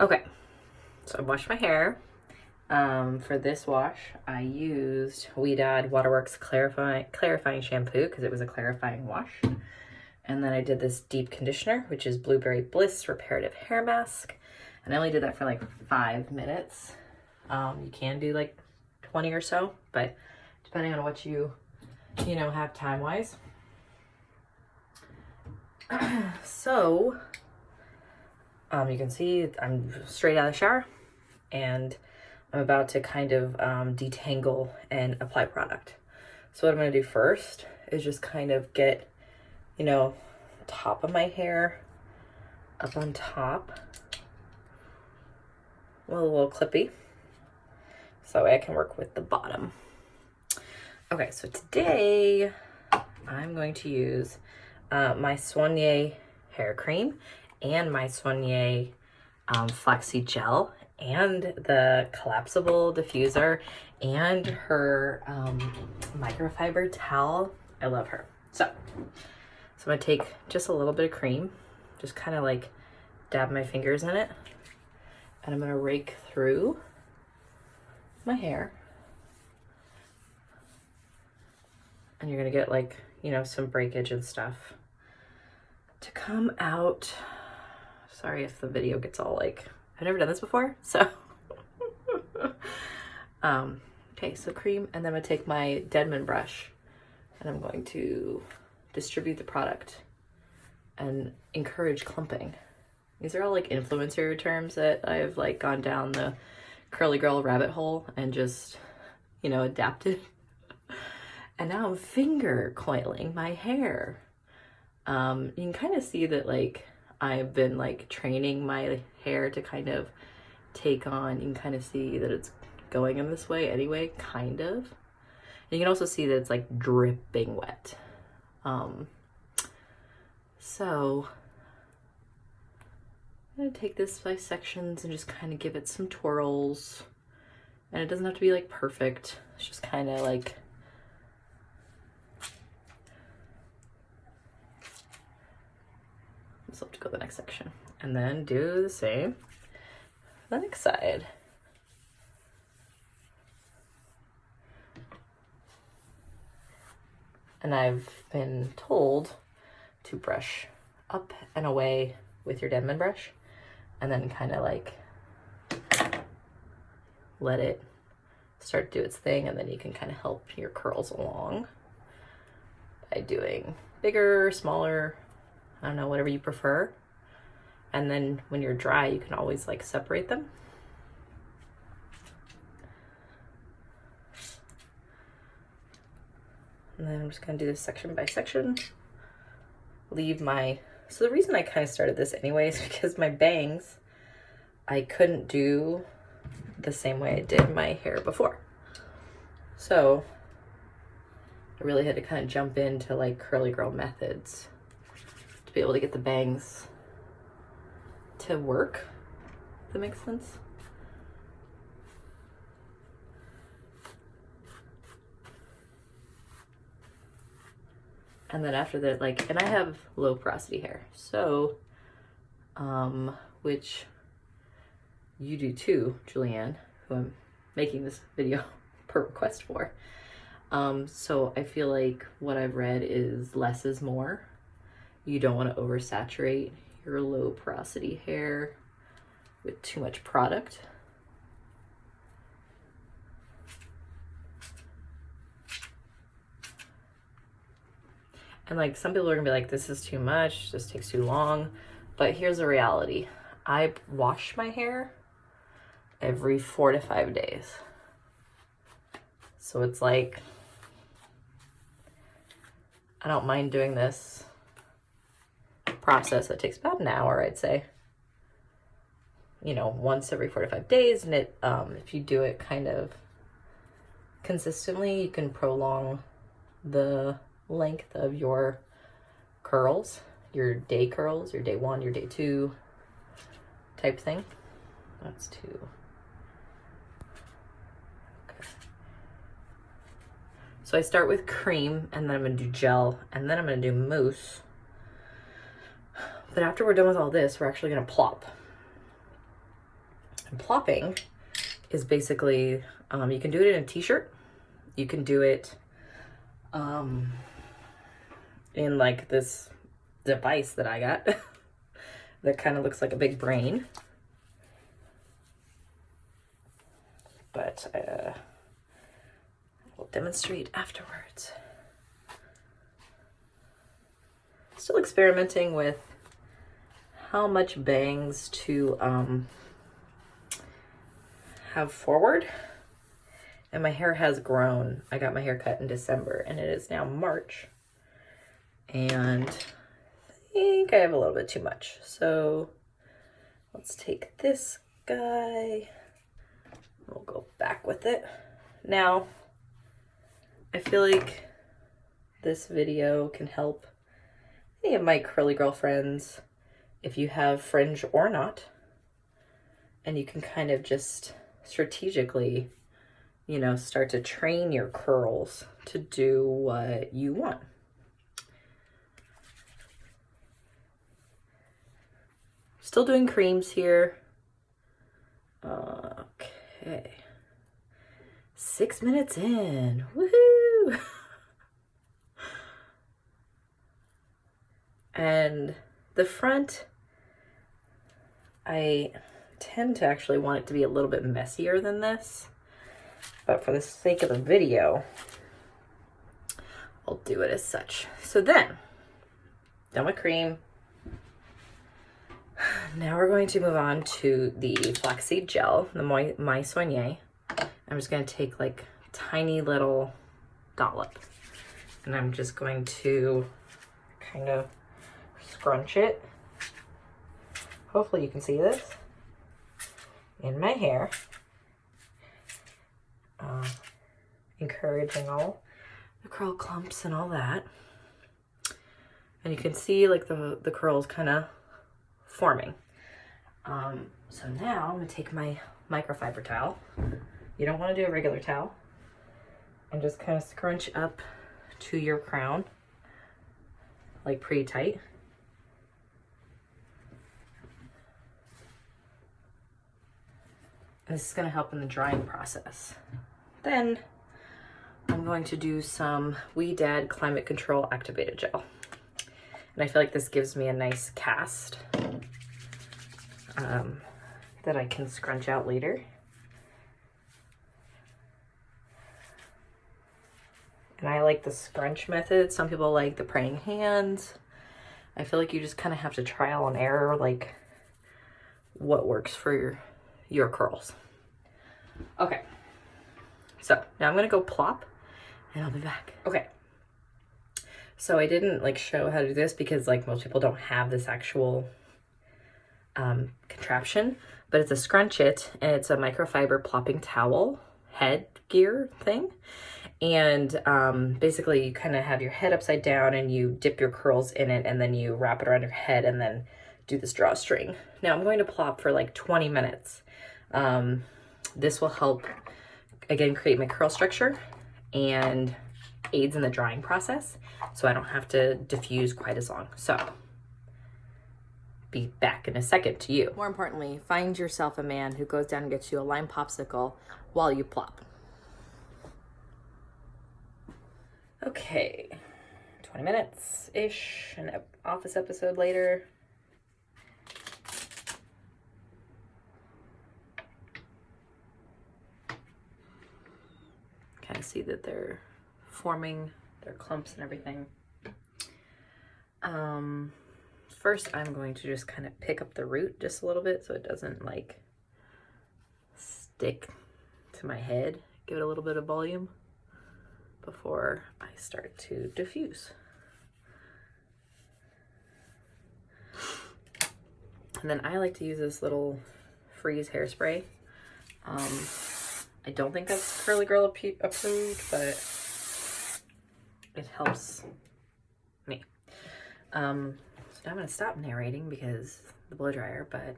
Okay, so I washed my hair. For this wash, I used Ouidad Waterworks clarifying shampoo because it was a clarifying wash. And then I did this deep conditioner, which is Blueberry Bliss Reparative Hair Mask. And I only did that for like 5 minutes. You can do like 20 or so, but depending on what you have time-wise. So, you can see I'm straight out of the shower and I'm about to kind of detangle and apply product. So what I'm going to do first is just kind of get, top of my hair up on top. A little clippy. So that way I can work with the bottom. Okay, so today I'm going to use my Soigné hair cream and my Soigné flaxseed gel and the collapsible diffuser and her microfiber towel. I love her. So I'm gonna take just a little bit of cream, just kind of like dab my fingers in it, and I'm gonna rake through my hair. And you're gonna get like, some breakage and stuff to come out. Sorry if the video gets all like, I've never done this before, so. Okay, so cream, and then I'm gonna take my Denman brush and I'm going to distribute the product and encourage clumping. These are all like influencer terms that I've like gone down the curly girl rabbit hole and just, adapted. And now I'm finger coiling my hair. You can kind of see that like I've been like training my hair to kind of take on, you can kind of see that it's going in this way anyway, kind of. And you can also see that it's like dripping wet. So I'm gonna take this by sections and just kind of give it some twirls. And it doesn't have to be like perfect. It's just kind of like, so to go to the next section and then do the same the next side. And I've been told to brush up and away with your Denman brush and then kind of like let it start to do its thing, and then you can kind of help your curls along by doing bigger, smaller, I don't know, whatever you prefer. And then when you're dry, you can always like separate them. And then I'm just gonna do this section by section. So the reason I kind of started this anyway is because my bangs, I couldn't do the same way I did my hair before. So I really had to kind of jump into like curly girl methods to be able to get the bangs to work, if that makes sense. And then after that, like, and I have low porosity hair, so, which you do too, Julianne, who I'm making this video per request for. So I feel like what I've read is less is more. You don't want to oversaturate your low porosity hair with too much product. And like some people are gonna be like, this is too much, this takes too long. But here's the reality. I wash my hair every 4 to 5 days. So it's like, I don't mind doing this process that takes about an hour, I'd say. Once every 4 to 5 days. And it, if you do it kind of consistently, you can prolong the length of your curls, your day curls, your day 1, your day 2 type thing. That's 2. Okay. So I start with cream, and then I'm gonna do gel, and then I'm gonna do mousse. But after we're done with all this, we're actually gonna plop. And plopping is basically, you can do it in a t-shirt. You can do it in like this device that I got that kind of looks like a big brain. But we'll demonstrate afterwards. Still experimenting with how much bangs to have forward. And my hair has grown. I got my hair cut in December and it is now March. And I think I have a little bit too much. So let's take this guy. We'll go back with it. Now, I feel like this video can help any of my curly girl friends, if you have fringe or not, and you can kind of just strategically, you know, start to train your curls to do what you want. Still doing creams here. Okay. 6 minutes in. Woohoo! And the front, I tend to actually want it to be a little bit messier than this. But for the sake of the video, I'll do it as such. So then, done with cream. Now we're going to move on to the flaxseed gel, the My Soigné. I'm just going to take like tiny little dollop. And I'm just going to kind of scrunch it. Hopefully you can see this in my hair. Encouraging all the curl clumps and all that. And you can see like the curls kind of forming. So now I'm gonna take my microfiber towel. You don't want to do a regular towel. And just kind of scrunch up to your crown, like pretty tight. And this is gonna help in the drying process. Then I'm going to do some We Dad Climate Control Activated Gel. And I feel like this gives me a nice cast that I can scrunch out later. And I like the scrunch method. Some people like the praying hands. I feel like you just kind of have to trial and error, like what works for your curls. Okay, so now I'm gonna go plop and I'll be back. Okay, so I didn't like show how to do this because like most people don't have this actual contraption, but it's a scrunch it and it's a microfiber plopping towel headgear thing. And basically you kind of have your head upside down and you dip your curls in it and then you wrap it around your head and then do this drawstring. Now I'm going to plop for like 20 minutes. This will help, again, create my curl structure and aids in the drying process so I don't have to diffuse quite as long. So, be back in a second to you. More importantly, find yourself a man who goes down and gets you a lime popsicle while you plop. Okay, 20 minutes-ish, an office episode later. Kind of see that they're forming their clumps and everything. First I'm going to just kind of pick up the root just a little bit so it doesn't like stick to my head. Give it a little bit of volume before I start to diffuse. And then I like to use this little freeze hairspray. I don't think that's Curly Girl approved, but it helps me. So now I'm gonna stop narrating because the blow dryer, but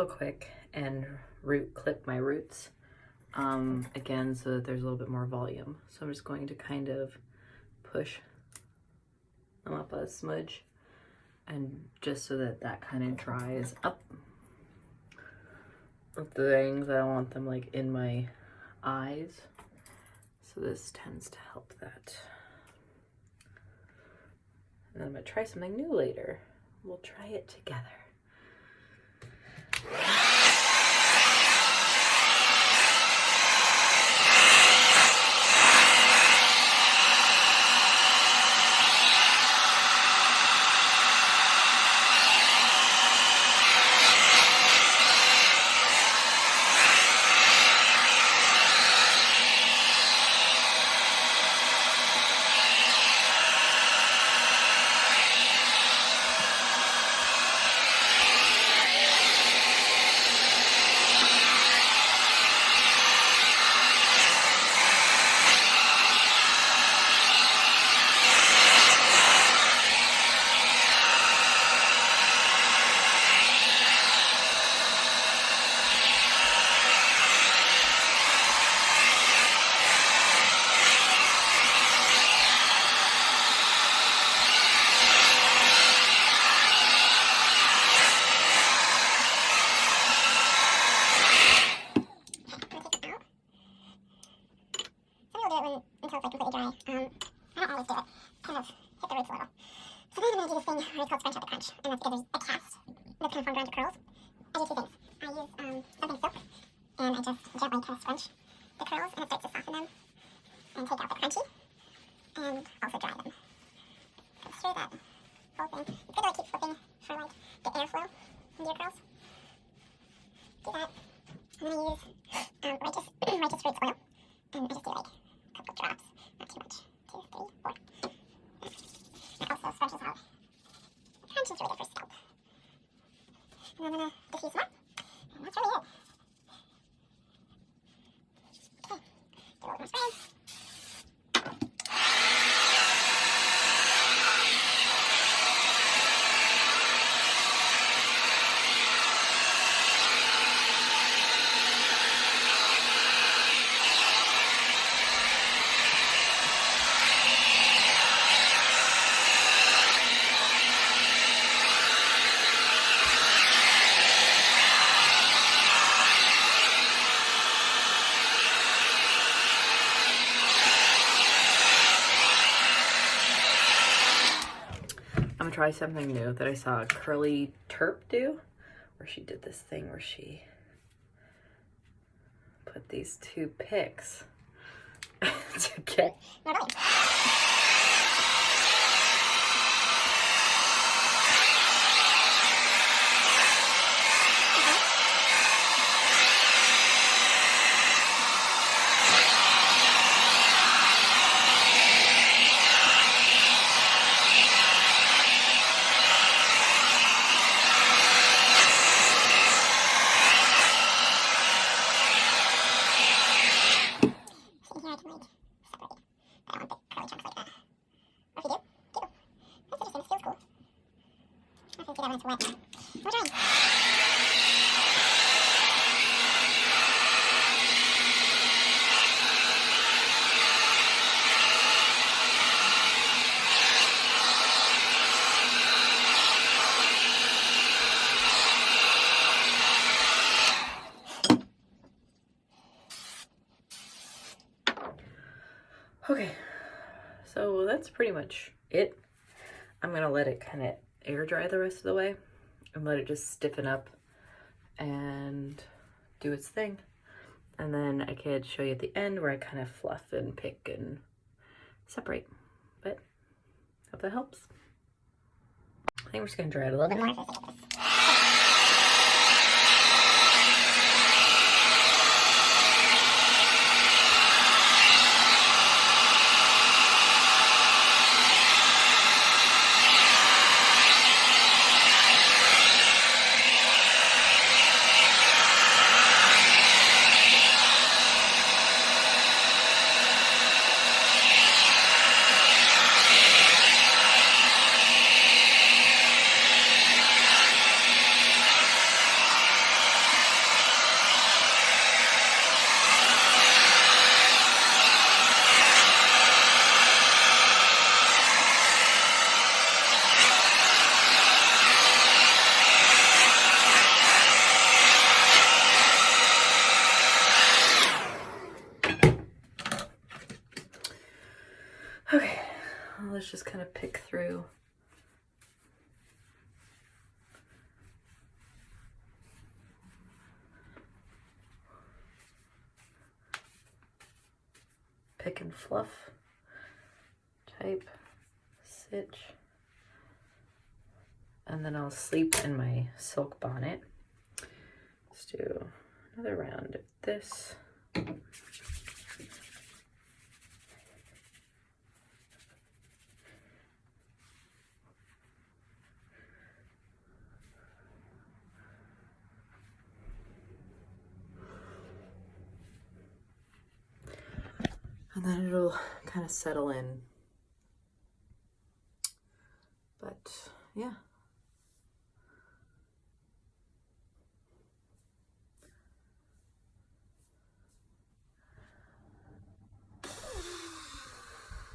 real quick and root clip my roots again, so that there's a little bit more volume. So I'm just going to kind of push them up a smudge, and just so that that kind of dries up with the things. I don't want them like in my eyes, so this tends to help that. And then I'm gonna try something new later. We'll try it together. I'm gonna try something new that I saw Curly Terp do, where she did this thing where she put these two picks to get. Okay, so that's pretty much it. I'm gonna let it kind of air dry the rest of the way and let it just stiffen up and do its thing. And then I could show you at the end where I kind of fluff and pick and separate. But hope that helps. I think we're just gonna dry it a little bit more. let's just kind of pick through. Pick and fluff type stitch. And then I'll sleep in my silk bonnet. Let's do another round of this. And then it'll kind of settle in. But yeah.